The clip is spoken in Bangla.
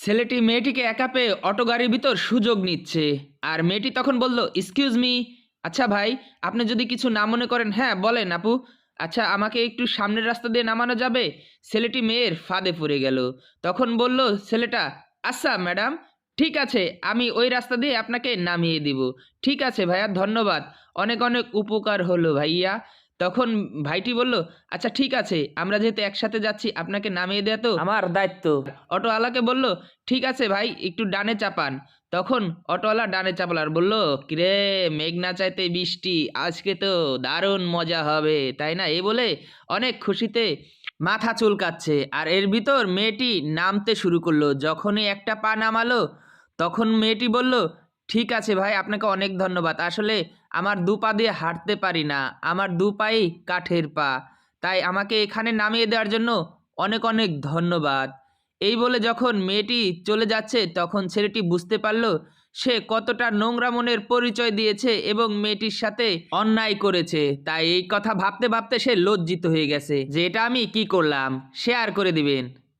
ছেলেটি মেয়েটিকে একা পেয়ে অটো গাড়ির ভিতর সুযোগ নিচ্ছে। আর মেয়েটি তখন বলল, এক্সকিউজ মি। আচ্ছা ভাই, আপনি যদি কিছু না মনে করেন, হ্যাঁ বলেন আপু। আচ্ছা, আমাকে একটু সামনের রাস্তা দিয়ে নামানো যাবে? ছেলেটি মেয়ের ফাঁদে পড়ে গেল। তখন বলল ছেলেটা, আচ্ছা ম্যাডাম, ঠিক আছে, আমি ওই রাস্তা দিয়ে আপনাকে নামিয়ে দিব। ঠিক আছে ভাইয়া, ধন্যবাদ, অনেক অনেক উপকার হলো ভাইয়া। তখন ভাইটি বলল, আচ্ছা ঠিক আছে, আমরা যেহেতু একসাথে যাচ্ছি, আপনাকে নামিয়ে দেয়া তো আমার দায়িত্ব। অটোওয়ালাকে বলল, ঠিক আছে ভাই, একটু ডানে চাপান। তখন অটোওয়ালা ডানে চাপাল আর বলল, কিরে, মেঘ না চাইতে বৃষ্টি, আজকে তো দারুণ মজা হবে, তাই না? এই বলে অনেক খুশিতে মাথা চুলকাচ্ছে। আর এর ভিতর মেয়েটি নামতে শুরু করলো। যখনই একটা পা নামালো, তখন মেয়েটি বলল, ঠিক আছে ভাই, আপনাকে অনেক ধন্যবাদ। আসলে আমার দু পা দিয়ে হাঁটতে পারি না, আমার দু পাই কাঠের পা, তাই আমাকে এখানে নামিয়ে দেওয়ার জন্য অনেক অনেক ধন্যবাদ। এই বলে যখন মেয়েটি চলে যাচ্ছে, তখন ছেলেটি বুঝতে পারল সে কতটা নোংরা মনের পরিচয় দিয়েছে এবং মেয়েটির সাথে অন্যায় করেছে। তাই এই কথা ভাবতে ভাবতে সে লজ্জিত হয়ে গেছে যে এটা আমি কি করলাম। শেয়ার করে দিবেন।